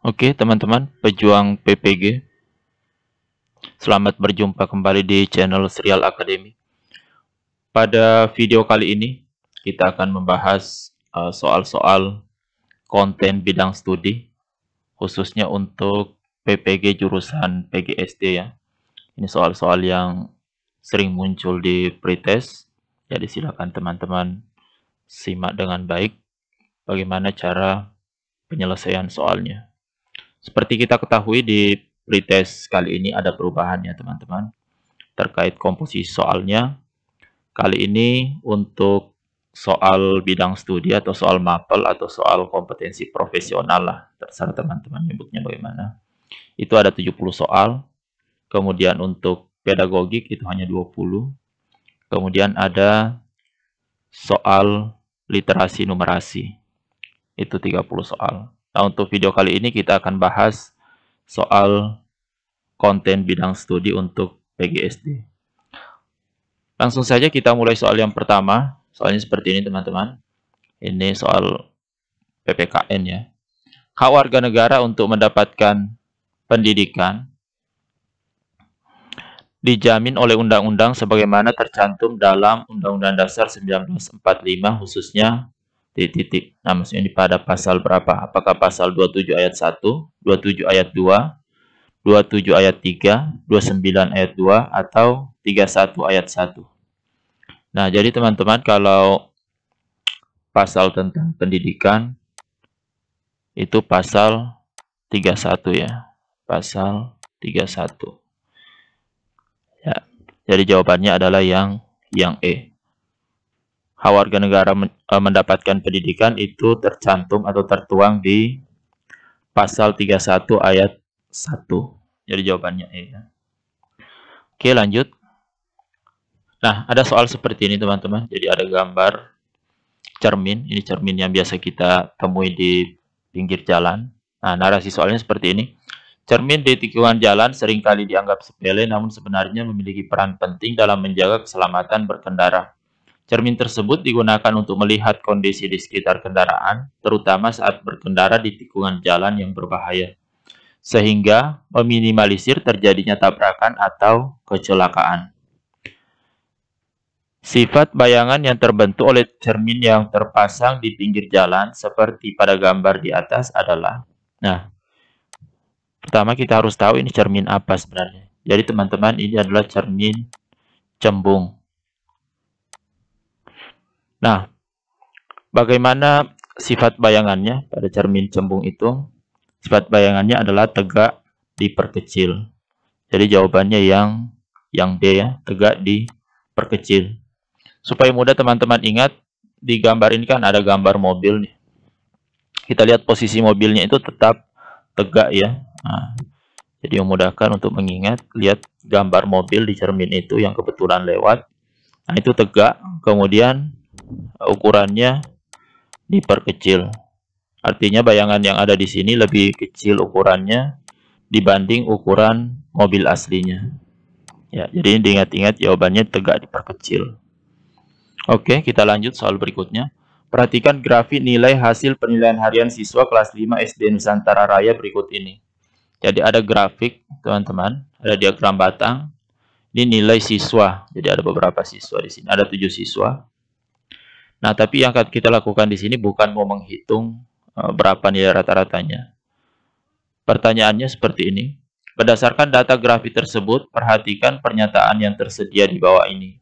Oke, teman-teman, pejuang PPG. Selamat berjumpa kembali di channel Serial Academy. Pada video kali ini, kita akan membahas soal-soal konten bidang studi, khususnya untuk PPG jurusan PGSD ya. Ini soal-soal yang sering muncul di pretest. Jadi silakan teman-teman simak dengan baik bagaimana cara penyelesaian soalnya. Seperti kita ketahui di pretest kali ini ada perubahannya teman-teman terkait komposisi soalnya. Kali ini untuk soal bidang studi atau soal mapel atau soal kompetensi profesional lah, terserah teman-teman nyebutnya bagaimana. Itu ada 70 soal. Kemudian untuk pedagogik itu hanya 20. Kemudian ada soal literasi numerasi. Itu 30 soal. Nah, untuk video kali ini kita akan bahas soal konten bidang studi untuk PGSD. Langsung saja kita mulai soal yang pertama. Soalnya seperti ini teman-teman. Ini soal PPKN ya. Hak warga negara untuk mendapatkan pendidikan dijamin oleh undang-undang sebagaimana tercantum dalam Undang-Undang Dasar 1945 khususnya titik. Nah, maksudnya pada pasal berapa? Apakah pasal 27 ayat 1, 27 ayat 2, 27 ayat 3, 29 ayat 2, atau 31 ayat 1. Nah, jadi teman-teman kalau pasal tentang pendidikan itu pasal 31 ya. Pasal 31. Ya. Jadi jawabannya adalah yang E. Hak warga negara mendapatkan pendidikan itu tercantum atau tertuang di pasal 31 ayat 1. Jadi jawabannya E ya. Oke, lanjut. Nah, ada soal seperti ini teman-teman. Jadi ada gambar cermin. Ini cermin yang biasa kita temui di pinggir jalan. Nah, narasi soalnya seperti ini. Cermin di tikungan jalan seringkali dianggap sepele, namun sebenarnya memiliki peran penting dalam menjaga keselamatan berkendara. Cermin tersebut digunakan untuk melihat kondisi di sekitar kendaraan, terutama saat berkendara di tikungan jalan yang berbahaya, sehingga meminimalisir terjadinya tabrakan atau kecelakaan. Sifat bayangan yang terbentuk oleh cermin yang terpasang di pinggir jalan, seperti pada gambar di atas adalah, nah, pertama kita harus tahu ini cermin apa sebenarnya. Jadi teman-teman ini adalah cermin cembung. Nah, bagaimana sifat bayangannya pada cermin cembung itu? Sifat bayangannya adalah tegak diperkecil. Jadi jawabannya yang D ya, tegak diperkecil. Supaya mudah teman-teman ingat, di gambar ini kan ada gambar mobil nih. Kita lihat posisi mobilnya itu tetap tegak ya. Nah, jadi memudahkan untuk mengingat, lihat gambar mobil di cermin itu yang kebetulan lewat. Nah, itu tegak, kemudian ukurannya diperkecil. Artinya bayangan yang ada di sini lebih kecil ukurannya dibanding ukuran mobil aslinya. Ya, jadi diingat-ingat jawabannya tegak diperkecil. Oke, kita lanjut soal berikutnya. Perhatikan grafik nilai hasil penilaian harian siswa kelas 5 SD Nusantara Raya berikut ini. Jadi ada grafik, teman-teman, ada diagram batang. Ini nilai siswa. Jadi ada beberapa siswa di sini. Ada 7 siswa. Nah, tapi yang akan kita lakukan di sini bukan mau menghitung berapa nilai rata-ratanya. Pertanyaannya seperti ini. Berdasarkan data grafik tersebut, perhatikan pernyataan yang tersedia di bawah ini.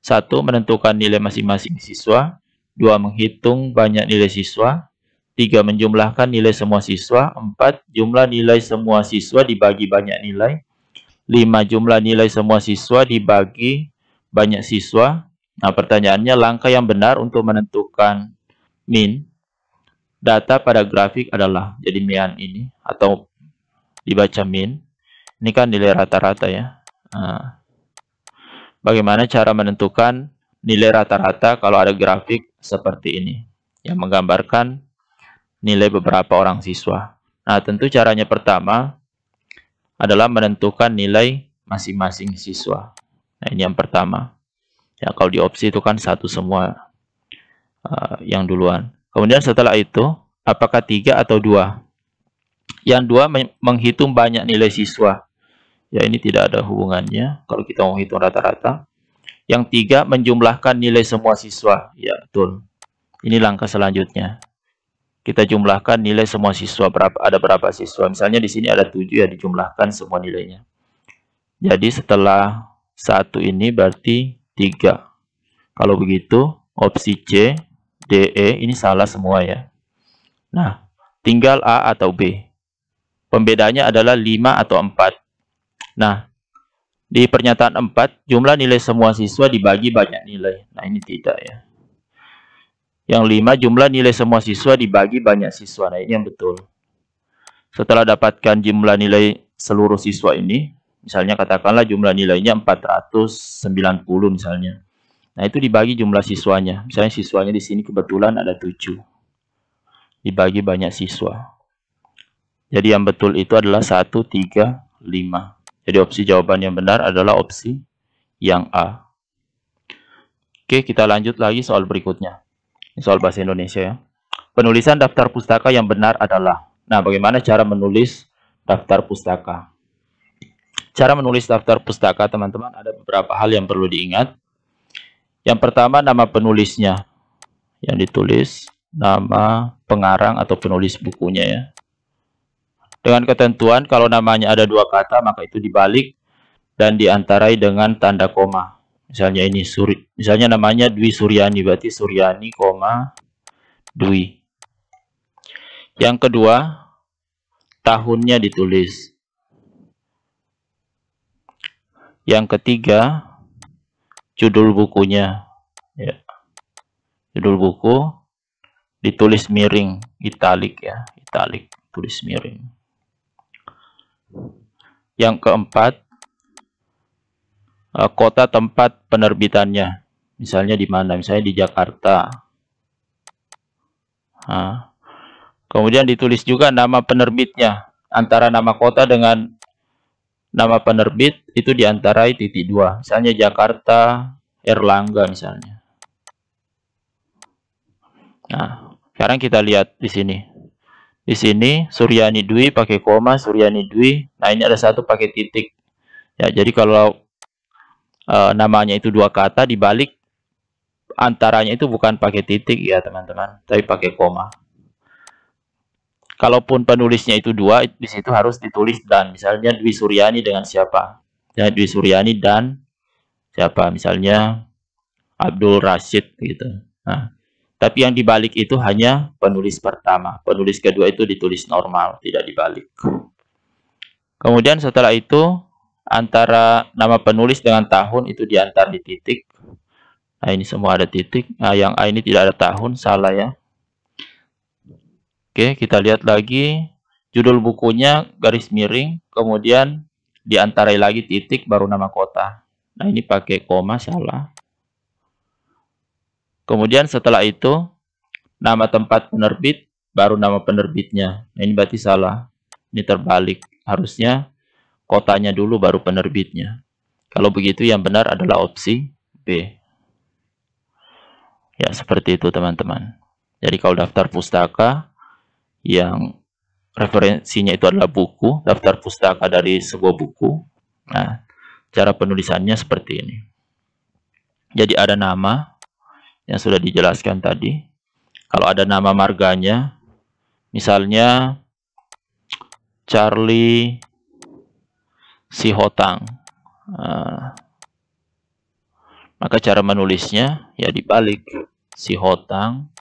1. Menentukan nilai masing-masing siswa. 2. Menghitung banyak nilai siswa. 3. Menjumlahkan nilai semua siswa. 4. Jumlah nilai semua siswa dibagi banyak nilai. 5. Jumlah nilai semua siswa dibagi banyak siswa. Nah, pertanyaannya langkah yang benar untuk menentukan min data pada grafik adalah, jadi mean ini, atau dibaca min. Ini kan nilai rata-rata ya. Nah, bagaimana cara menentukan nilai rata-rata kalau ada grafik seperti ini yang menggambarkan nilai beberapa orang siswa. Nah, tentu caranya pertama adalah menentukan nilai masing-masing siswa. Nah, ini yang pertama. Ya, kalau di opsi itu kan satu semua yang duluan. Kemudian setelah itu, apakah 3 atau 2? Yang dua, menghitung banyak nilai siswa. Ya, ini tidak ada hubungannya kalau kita mau hitung rata-rata. Yang tiga, menjumlahkan nilai semua siswa. Ya, betul. Ini langkah selanjutnya. Kita jumlahkan nilai semua siswa. Ada berapa siswa? Misalnya di sini ada 7, ya dijumlahkan semua nilainya. Jadi setelah 1 ini berarti 3. Kalau begitu, opsi C, D, E ini salah semua ya. Nah, tinggal A atau B. Pembedanya adalah 5 atau 4. Nah, di pernyataan 4, jumlah nilai semua siswa dibagi banyak nilai. Nah, ini tidak ya. Yang 5, jumlah nilai semua siswa dibagi banyak siswa. Nah, ini yang betul. Setelah dapatkan jumlah nilai seluruh siswa ini, misalnya katakanlah jumlah nilainya 490 misalnya. Nah, itu dibagi jumlah siswanya. Misalnya siswanya di sini kebetulan ada 7. Dibagi banyak siswa. Jadi yang betul itu adalah 1, 3, 5. Jadi opsi jawaban yang benar adalah opsi yang A. Oke, kita lanjut lagi soal berikutnya. Ini soal bahasa Indonesia ya. Penulisan daftar pustaka yang benar adalah. Nah, bagaimana cara menulis daftar pustaka? Cara menulis daftar pustaka, teman-teman, ada beberapa hal yang perlu diingat. Yang pertama, nama penulisnya. Yang ditulis, nama pengarang atau penulis bukunya ya. Dengan ketentuan, kalau namanya ada 2 kata, maka itu dibalik dan diantarai dengan tanda koma. Misalnya ini, misalnya namanya Dwi Suryani, berarti Suryani, Dwi. Yang kedua, tahunnya ditulis. Yang ketiga, judul bukunya. Ya. Judul buku ditulis miring, italik ya, italik, tulis miring. Yang keempat, kota tempat penerbitannya. Misalnya di mana? Misalnya di Jakarta. Nah, kemudian ditulis juga nama penerbitnya. Antara nama kota dengan nama penerbit itu diantarai titik 2. Misalnya Jakarta, Erlangga misalnya. Nah, sekarang kita lihat di sini. Di sini Suryani Dwi pakai koma, Suryani Dwi. Nah, ini ada satu pakai titik. Ya, jadi kalau namanya itu 2 kata, dibalik antaranya itu bukan pakai titik ya teman-teman, tapi pakai koma. Kalaupun penulisnya itu 2, di situ harus ditulis dan. Misalnya Dwi Suryani dengan siapa? Ya, Dwi Suryani dan siapa? Misalnya Abdul Rashid gitu. Nah, tapi yang dibalik itu hanya penulis pertama. Penulis kedua itu ditulis normal, tidak dibalik. Kemudian setelah itu, antara nama penulis dengan tahun itu diantar di titik. Nah, ini semua ada titik. Nah, yang A ini tidak ada tahun, salah ya. Oke, kita lihat lagi. Judul bukunya garis miring, kemudian diantarai lagi titik, baru nama kota. Nah, ini pakai koma, salah. Kemudian setelah itu, nama tempat penerbit, baru nama penerbitnya. Nah, ini berarti salah. Ini terbalik. Harusnya kotanya dulu, baru penerbitnya. Kalau begitu, yang benar adalah opsi B. Ya, seperti itu teman-teman. Jadi kalau daftar pustaka yang referensinya itu adalah buku, daftar pustaka dari sebuah buku. Nah, cara penulisannya seperti ini. Jadi ada nama yang sudah dijelaskan tadi. Kalau ada nama marganya, misalnya Charlie Sihotang, maka cara menulisnya ya dibalik, Sihotang,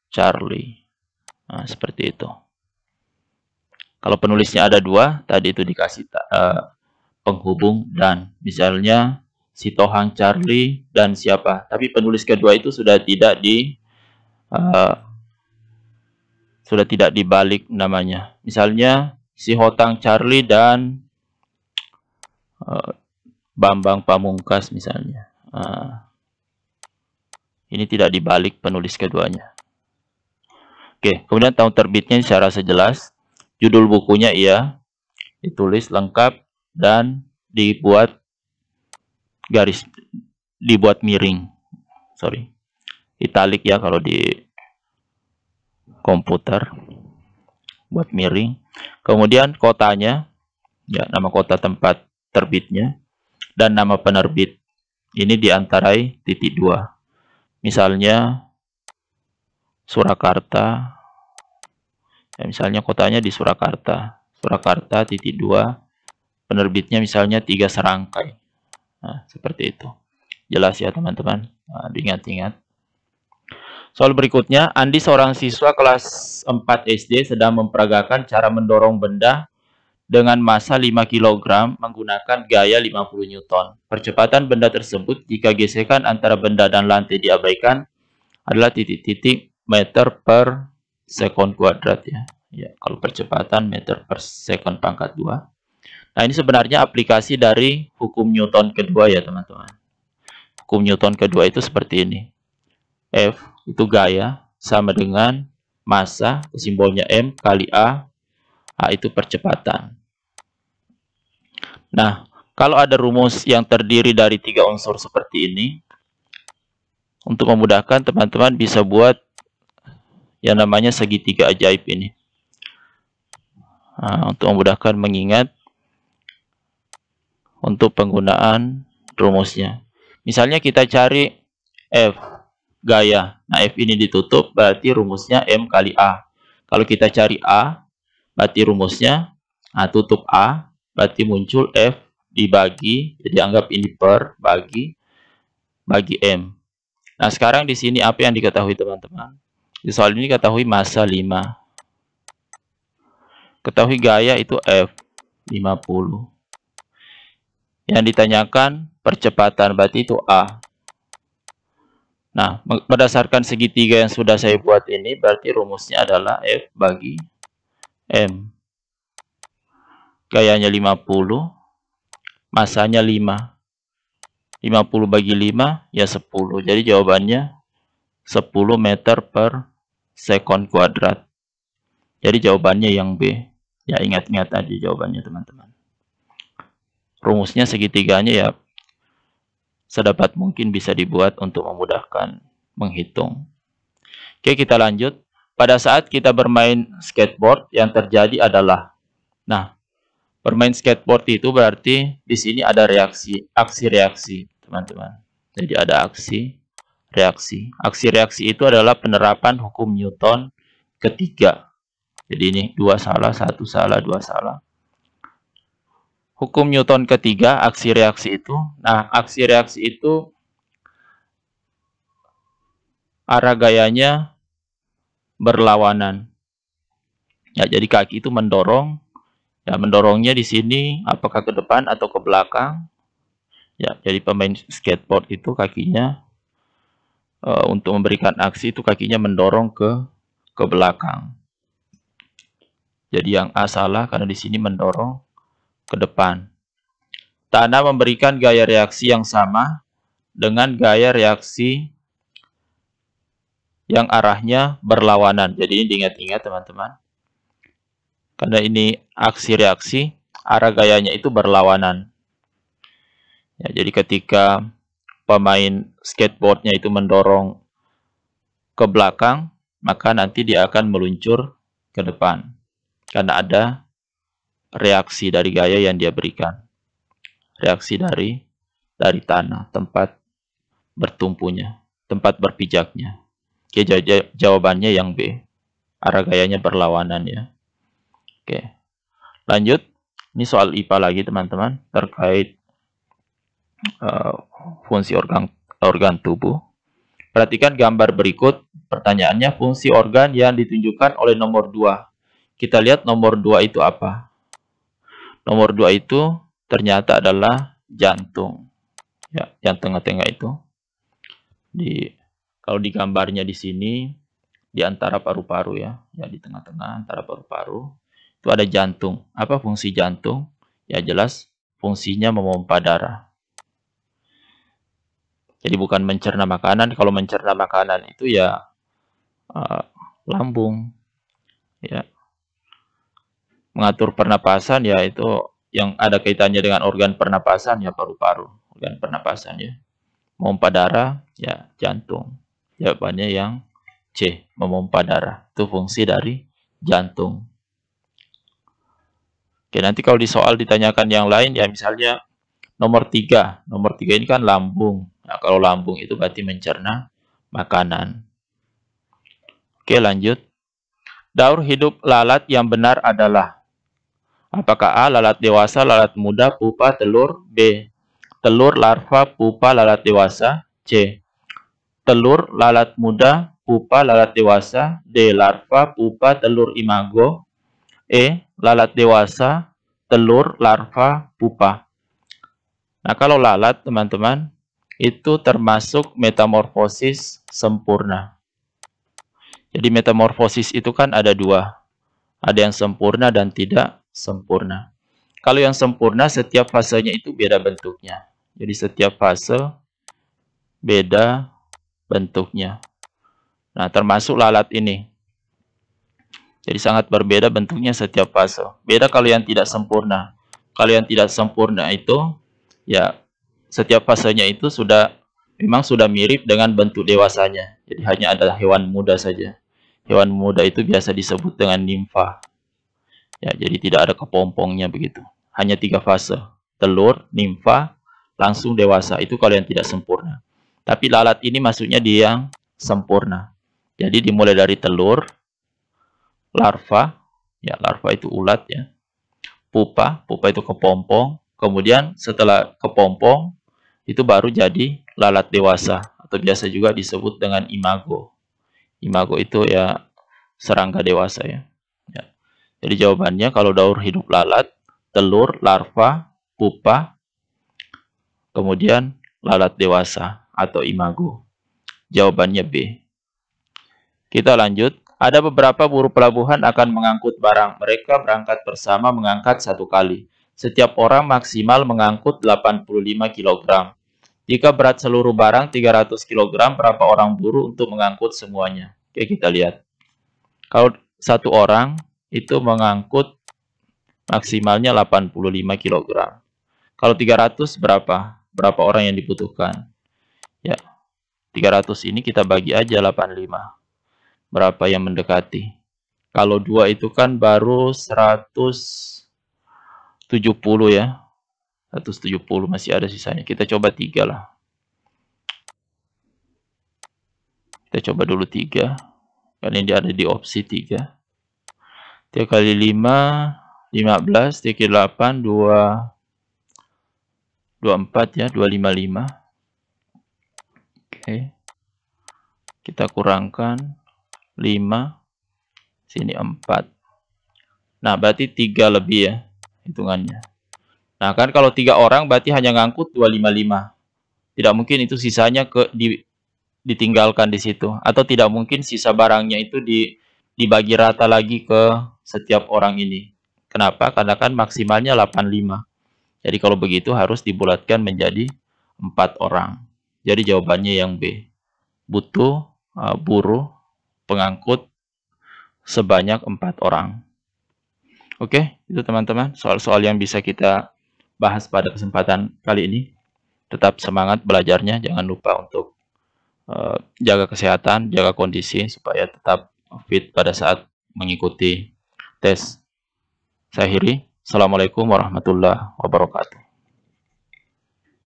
Charlie. Nah, seperti itu. Kalau penulisnya ada 2, tadi itu dikasih penghubung dan. Misalnya Sitohang Charlie dan siapa. Tapi penulis kedua itu sudah tidak dibalik namanya. Misalnya Sihotang Charlie dan Bambang Pamungkas misalnya. Ini tidak dibalik penulis keduanya. Oke, kemudian tahun terbitnya secara sejelas. Judul bukunya iya ditulis lengkap dan dibuat miring. Italik ya kalau di komputer. buat miring. Kemudian kotanya, ya nama kota tempat terbitnya, dan nama penerbit. Ini diantarai titik 2. Misalnya Surakarta, ya, misalnya kotanya di Surakarta. Surakarta titik 2, penerbitnya misalnya 3 serangkai. Nah, seperti itu. Jelas ya teman-teman. Nah, diingat-ingat. Soal berikutnya, Andi seorang siswa kelas 4 SD sedang memperagakan cara mendorong benda dengan massa 5 kg menggunakan gaya 50 Newton. Percepatan benda tersebut jika gesekan antara benda dan lantai diabaikan adalah titik-titik meter per sekon kuadrat ya. Ya, kalau percepatan meter per sekon pangkat 2. Nah, ini sebenarnya aplikasi dari hukum Newton kedua ya, teman-teman. Hukum Newton kedua itu seperti ini. F itu gaya sama dengan massa, simbolnya M kali A itu percepatan. Nah, kalau ada rumus yang terdiri dari 3 unsur seperti ini, untuk memudahkan teman-teman bisa buat yang namanya segitiga ajaib ini. Nah, untuk memudahkan mengingat untuk penggunaan rumusnya. Misalnya kita cari F gaya. Nah, F ini ditutup, berarti rumusnya M kali A. Kalau kita cari A, berarti rumusnya tutup A, berarti muncul F dibagi, jadi anggap ini per bagi M. Nah, sekarang di sini apa yang diketahui teman-teman? Di soal ini ketahui massa 5. Ketahui gaya itu F 50. Yang ditanyakan percepatan, berarti itu A. Nah, berdasarkan segitiga yang sudah saya buat ini, berarti rumusnya adalah F bagi M. Gayanya 50, massanya 5. 50 bagi 5, ya 10. Jadi jawabannya 10 meter per sekon kuadrat. Jadi jawabannya yang B. Ya, ingat-ingat aja jawabannya teman-teman. Rumusnya segitiganya ya sedapat mungkin bisa dibuat untuk memudahkan menghitung. Oke, kita lanjut. Pada saat kita bermain skateboard, yang terjadi adalah, nah, bermain skateboard itu berarti di sini ada aksi-reaksi, teman-teman. Jadi ada aksi-reaksi. Aksi-reaksi itu adalah penerapan hukum Newton ketiga. Jadi ini 2 salah, 1 salah, 2 salah. Hukum Newton ketiga, aksi-reaksi itu. Nah, aksi-reaksi itu arah gayanya berlawanan. Ya, jadi kaki itu mendorong. Ya, mendorongnya di sini apakah ke depan atau ke belakang. Ya, jadi pemain skateboard itu kakinya untuk memberikan aksi itu kakinya mendorong ke belakang. Jadi yang A salah karena di sini mendorong ke depan. Tanah memberikan gaya reaksi yang sama dengan gaya reaksi yang arahnya berlawanan. Jadi ini diingat-ingat teman-teman. Karena ini aksi reaksi, arah gayanya itu berlawanan. Ya, jadi ketika pemain skateboardnya itu mendorong ke belakang, maka nanti dia akan meluncur ke depan. Karena ada reaksi dari gaya yang dia berikan. Reaksi dari tanah, tempat bertumpunya, tempat berpijaknya. Oke, jawabannya yang B. Arah gayanya berlawanan ya. Oke, lanjut. Ini soal IPA lagi teman-teman, terkait fungsi organ tubuh. Perhatikan gambar berikut. Pertanyaannya, fungsi organ yang ditunjukkan oleh nomor 2. Kita lihat nomor 2 itu apa? Nomor 2 itu ternyata adalah jantung. Ya, yang tengah-tengah itu. Kalau di gambarnya di sini, di antara paru-paru ya. Ya, di tengah-tengah antara paru-paru. Itu ada jantung. Apa fungsi jantung? Ya jelas, fungsinya memompa darah. Jadi bukan mencerna makanan. Kalau mencerna makanan itu ya lambung. Ya. Mengatur pernapasan ya itu yang ada kaitannya dengan organ pernapasan ya paru-paru, organ pernapasan ya. Memompa darah ya jantung. Jawabannya yang C, memompa darah. Itu fungsi dari jantung. Oke, nanti kalau di soal ditanyakan yang lain, ya misalnya nomor 3. Nomor 3 ini kan lambung. Nah, kalau lambung itu berarti mencerna makanan. Oke, lanjut. Daur hidup lalat yang benar adalah: apakah A. Lalat dewasa, lalat muda, pupa, telur. B. Telur, larva, pupa, lalat dewasa. C. Telur, lalat muda, pupa, lalat dewasa. D. Larva, pupa, telur, imago. E. Lalat dewasa, telur, larva, pupa. Nah, kalau lalat, teman-teman, itu termasuk metamorfosis sempurna. Jadi metamorfosis itu kan ada dua. Ada yang sempurna dan tidak sempurna. Kalau yang sempurna, setiap fasenya itu beda bentuknya. Jadi setiap fase beda bentuknya. Nah, termasuk lalat ini. Jadi sangat berbeda bentuknya setiap fase. Beda kalau yang tidak sempurna. Kalau yang tidak sempurna itu, ya setiap fasenya itu memang sudah mirip dengan bentuk dewasanya. Jadi hanya ada hewan muda saja. Hewan muda itu biasa disebut dengan nimfa. Ya, jadi tidak ada kepompongnya begitu. Hanya 3 fase. Telur, nimfa, langsung dewasa. Itu kalau yang tidak sempurna. Tapi lalat ini masuknya di yang sempurna. Jadi dimulai dari telur, larva, ya larva itu ulat ya. Pupa itu kepompong. Kemudian setelah kepompong, itu baru jadi lalat dewasa. Atau biasa juga disebut dengan imago. Imago itu ya serangga dewasa ya. Jadi jawabannya kalau daur hidup lalat, telur, larva, pupa, kemudian lalat dewasa atau imago. Jawabannya B. Kita lanjut. Ada beberapa buruh pelabuhan akan mengangkut barang. Mereka berangkat bersama mengangkat 1 kali. Setiap orang maksimal mengangkut 85 kg. Jika berat seluruh barang 300 kg, berapa orang buruh untuk mengangkut semuanya? Oke, kita lihat. Kalau 1 orang itu mengangkut maksimalnya 85 kg. Kalau 300 berapa? Berapa orang yang dibutuhkan? Ya, 300 ini kita bagi aja 85. Berapa yang mendekati? Kalau 2 itu kan baru 170 ya. 170 masih ada sisanya. Kita coba 3 lah. Kita coba dulu 3. Karena ini ada di opsi 3. 3 kali 5, 15. 3 kali 8, 24 ya. 255. Oke. Kita kurangkan 5. Sini 4. Nah, berarti 3 lebih ya. Hitungannya. Nah, kan kalau 3 orang berarti hanya ngangkut 255. Tidak mungkin itu sisanya ditinggalkan di situ. Atau tidak mungkin sisa barangnya itu dibagi rata lagi ke setiap orang ini. Kenapa? Karena kan maksimalnya 85. Jadi kalau begitu harus dibulatkan menjadi 4 orang. Jadi jawabannya yang B. Butuh buruh pengangkut sebanyak 4 orang. Oke, itu teman-teman soal-soal yang bisa kita bahas pada kesempatan kali ini. Tetap semangat belajarnya. Jangan lupa untuk jaga kesehatan, jaga kondisi supaya tetap fit pada saat mengikuti tes. Saya akhiri. Assalamualaikum warahmatullahi wabarakatuh.